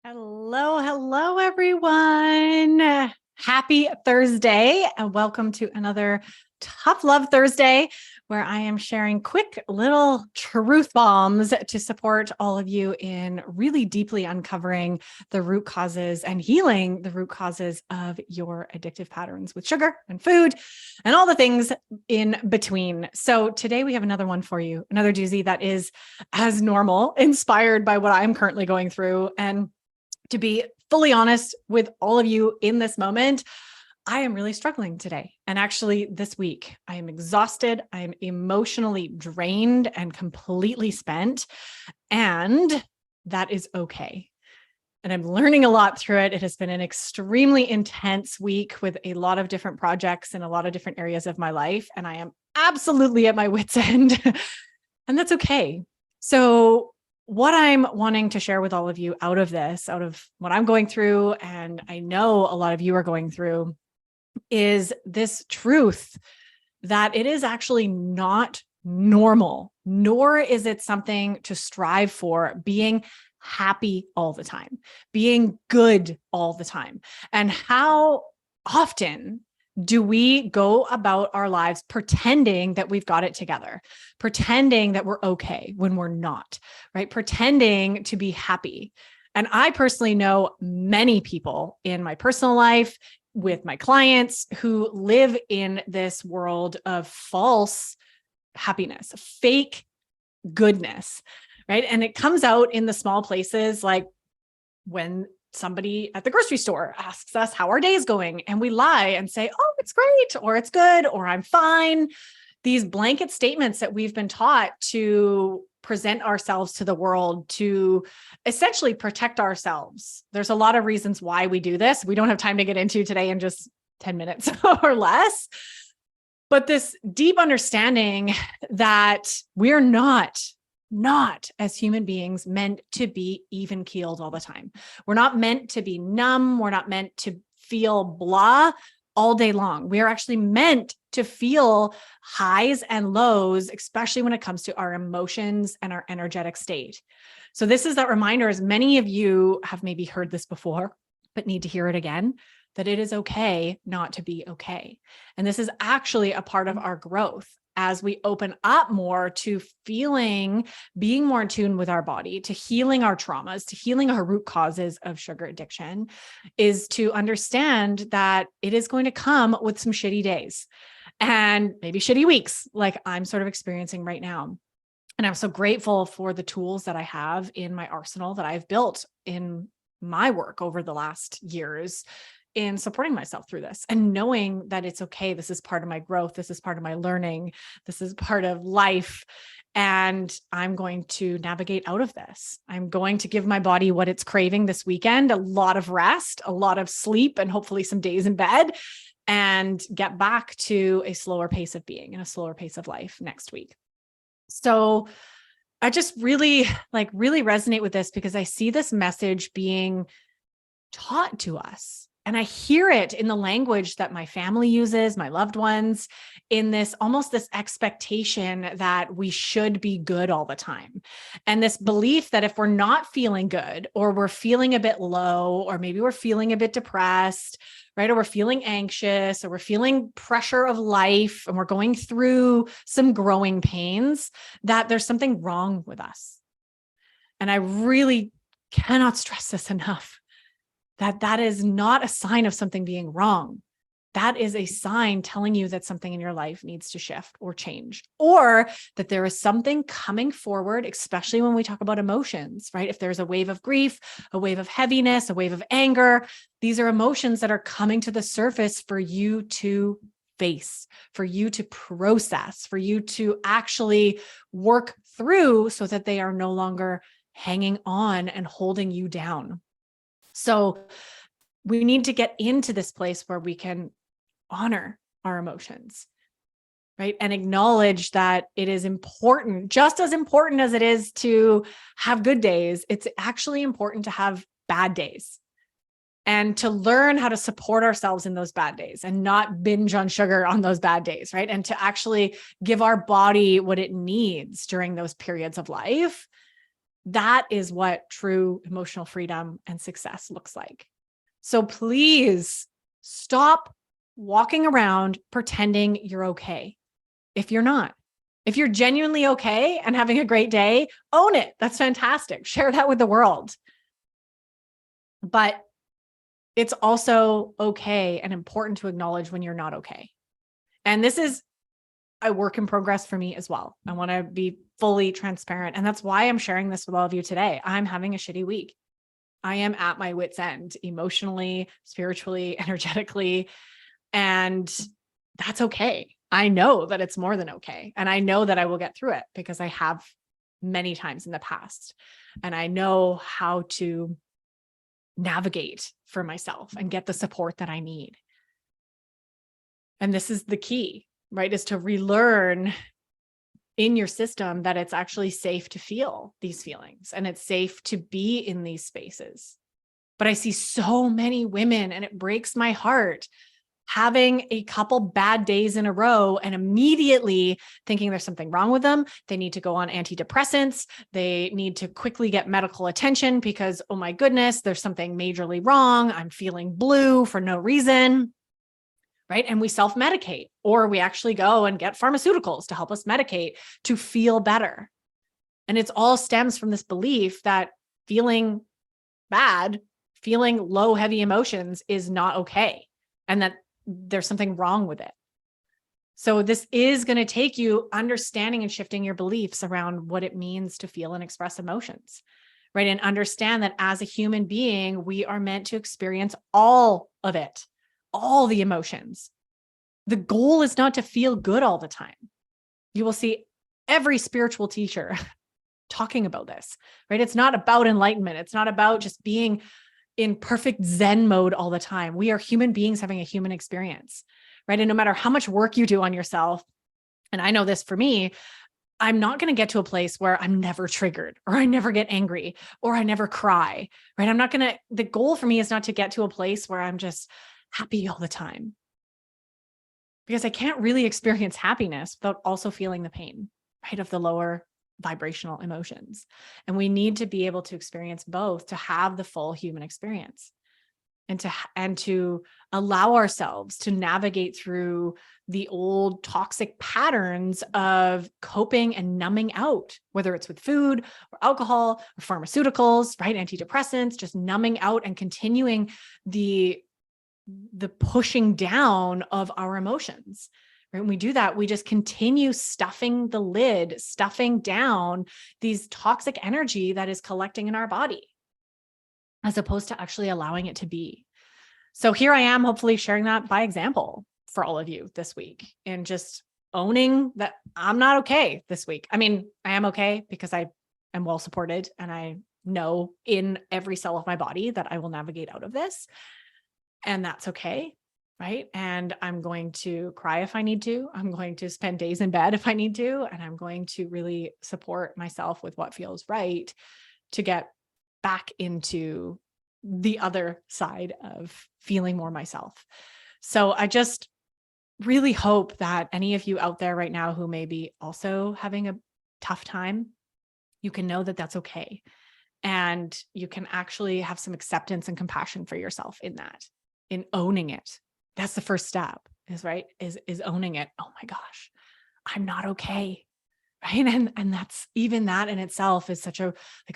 Hello, everyone. Happy Thursday, and welcome to another Tough Love Thursday, where I am sharing quick little truth bombs to support all of you in really deeply uncovering the root causes and healing the root causes of your addictive patterns with sugar and food and all the things in between. So today we have another one for you, another doozy that is as normal, inspired by what I'm currently going through. And to be fully honest with all of you in this moment, I am really struggling today. And actually, this week, I am exhausted. I am emotionally drained and completely spent. And that is okay. And I'm learning a lot through it. It has been an extremely intense week with a lot of different projects in a lot of different areas of my life. And I am absolutely at my wit's end. And that's okay. So what I'm wanting to share with all of you out of this, out of what I'm going through, and I know a lot of you are going through, is this truth that it is actually not normal, nor is it something to strive for, being happy all the time, being good all the time. And how often do we go about our lives pretending that we've got it together, pretending that we're okay when we're not, right? Pretending to be happy. And I personally know many people in my personal life with my clients who live in this world of false happiness, fake goodness, right? And it comes out in the small places, like when somebody at the grocery store asks us how our day is going, and we lie and say, oh, it's great, or it's good, or I'm fine. These blanket statements that we've been taught to present ourselves to the world to essentially protect ourselves. There's a lot of reasons why we do this. We don't have time to get into today in just 10 minutes or less. But this deep understanding that we're not as human beings meant to be even keeled all the time. We're not meant to be numb. We're not meant to feel blah all day long. We are actually meant to feel highs and lows, especially when it comes to our emotions and our energetic state. So this is that reminder, as many of you have maybe heard this before, but need to hear it again, that it is okay not to be okay. And this is actually a part of our growth as we open up more to feeling, being more in tune with our body, to healing our traumas, to healing our root causes of sugar addiction, is to understand that it is going to come with some shitty days and maybe shitty weeks, like I'm sort of experiencing right now. And I'm so grateful for the tools that I have in my arsenal that I've built in my work over the last years in supporting myself through this and knowing that it's okay. This is part of my growth. This is part of my learning. This is part of life. And I'm going to navigate out of this. I'm going to give my body what it's craving this weekend, a lot of rest, a lot of sleep, and hopefully some days in bed, and get back to a slower pace of being and a slower pace of life next week. So I just really resonate with this because I see this message being taught to us. And I hear it in the language that my family uses, my loved ones, in this almost this expectation that we should be good all the time. And this belief that if we're not feeling good, or we're feeling a bit low, or maybe we're feeling a bit depressed, right? Or we're feeling anxious, or we're feeling pressure of life, and we're going through some growing pains, that there's something wrong with us. And I really cannot stress this enough. That is not a sign of something being wrong. That is a sign telling you that something in your life needs to shift or change, or that there is something coming forward, especially when we talk about emotions, right? If there's a wave of grief, a wave of heaviness, a wave of anger, these are emotions that are coming to the surface for you to face, for you to process, for you to actually work through so that they are no longer hanging on and holding you down. So we need to get into this place where we can honor our emotions, right? And acknowledge that it is important, just as important as it is to have good days. It's actually important to have bad days and to learn how to support ourselves in those bad days and not binge on sugar on those bad days, right? And to actually give our body what it needs during those periods of life That is what true emotional freedom and success looks like. So please stop walking around pretending you're okay if you're not. If you're genuinely okay and having a great day, own it. That's fantastic. Share that with the world. But it's also okay and important to acknowledge when you're not okay. And this is a work in progress for me as well. I want to be fully transparent. And that's why I'm sharing this with all of you today. I'm having a shitty week. I am at my wit's end emotionally, spiritually, energetically. And that's okay. I know that it's more than okay. And I know that I will get through it because I have many times in the past. And I know how to navigate for myself and get the support that I need. And this is the key, right? Is to relearn in your system that it's actually safe to feel these feelings and it's safe to be in these spaces. But I see so many women, and it breaks my heart, having a couple bad days in a row and immediately thinking there's something wrong with them. They need to go on antidepressants. They need to quickly get medical attention because, oh my goodness, there's something majorly wrong. I'm feeling blue for no reason, right? And we self-medicate, or we actually go and get pharmaceuticals to help us medicate to feel better. And it's all stems from this belief that feeling bad, feeling low, heavy emotions is not okay, and that there's something wrong with it. So this is going to take you understanding and shifting your beliefs around what it means to feel and express emotions, right? And understand that as a human being, we are meant to experience all of it, all the emotions. The goal is not to feel good all the time. You will see every spiritual teacher talking about this, right? It's not about enlightenment. It's not about just being in perfect Zen mode all the time. We are human beings having a human experience, right? And no matter how much work you do on yourself, and I know this for me, I'm not going to get to a place where I'm never triggered, or I never get angry, or I never cry, right? The goal for me is not to get to a place where I'm just happy all the time, because I can't really experience happiness without also feeling the pain, right? Of the lower vibrational emotions. And we need to be able to experience both to have the full human experience, and to allow ourselves to navigate through the old toxic patterns of coping and numbing out, whether it's with food or alcohol or pharmaceuticals, right? Antidepressants, just numbing out and continuing the pushing down of our emotions. When we do that, we just continue stuffing the lid, stuffing down these toxic energy that is collecting in our body, as opposed to actually allowing it to be. So here I am, hopefully sharing that by example for all of you this week, and just owning that I'm not okay this week. I mean, I am okay because I am well supported, and I know in every cell of my body that I will navigate out of this, and that's okay. Right. And I'm going to cry if I need to. I'm going to spend days in bed if I need to. And I'm going to really support myself with what feels right to get back into the other side of feeling more myself. So I just really hope that any of you out there right now who may be also having a tough time, you can know that that's okay. And you can actually have some acceptance and compassion for yourself in that, in owning it. That's the first step, is owning it. Oh my gosh, I'm not okay. Right. And that's, even that in itself is such a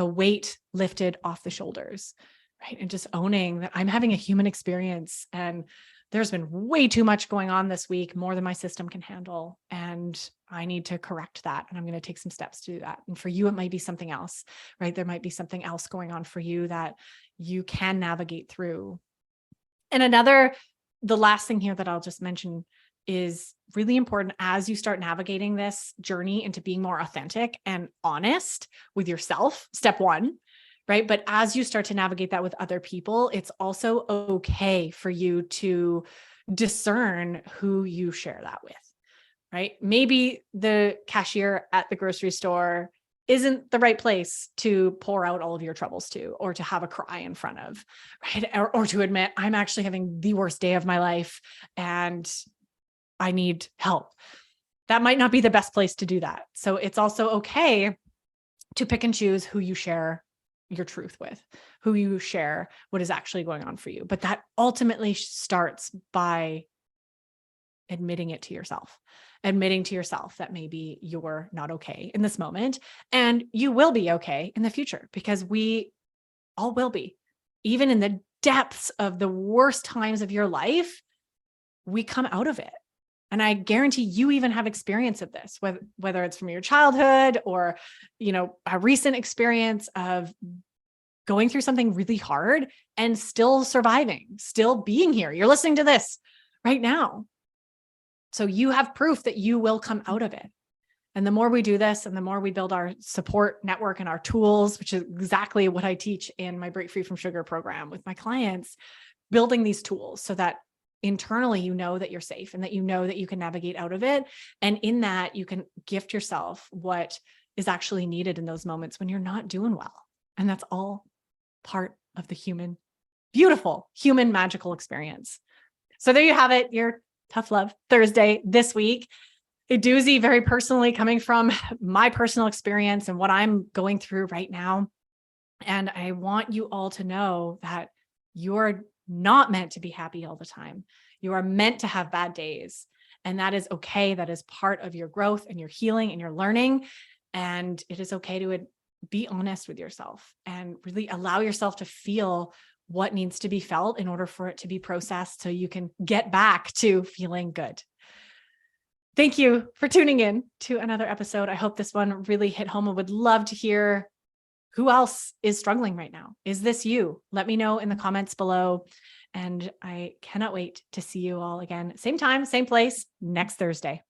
weight lifted off the shoulders. Right. And just owning that I'm having a human experience, and there's been way too much going on this week, more than my system can handle. And I need to correct that. And I'm going to take some steps to do that. And for you, it might be something else, right? There might be something else going on for you that you can navigate through. And the last thing here that I'll just mention is really important as you start navigating this journey into being more authentic and honest with yourself, step one, right? But as you start to navigate that with other people, it's also okay for you to discern who you share that with, right? Maybe the cashier at the grocery store isn't the right place to pour out all of your troubles to, or to have a cry in front of, right? Or to admit, I'm actually having the worst day of my life and I need help. That might not be the best place to do that. So it's also okay to pick and choose who you share your truth with, who you share what is actually going on for you. But that ultimately starts by admitting it to yourself, admitting to yourself that maybe you're not okay in this moment, and you will be okay in the future, because we all will be. Even in the depths of the worst times of your life, we come out of it. And I guarantee you even have experience of this, whether it's from your childhood or, a recent experience of going through something really hard and still surviving, still being here. You're listening to this right now. So you have proof that you will come out of it. And the more we do this, and the more we build our support network and our tools, which is exactly what I teach in my Break Free from Sugar program with my clients, building these tools so that internally you know that you're safe and that you know that you can navigate out of it. And in that, you can gift yourself what is actually needed in those moments when you're not doing well. And that's all part of the beautiful human magical experience. So there you have it, your Tough Love Thursday this week. A doozy, very personally coming from my personal experience and what I'm going through right now. And I want you all to know that you're not meant to be happy all the time. You are meant to have bad days. And that is okay. That is part of your growth and your healing and your learning. And it is okay to be honest with yourself and really allow yourself to feel what needs to be felt in order for it to be processed so you can get back to feeling good. Thank you for tuning in to another episode. I hope this one really hit home. I would love to hear who else is struggling right now. Is this you? Let me know in the comments below. And I cannot wait to see you all again. Same time, same place, next Thursday.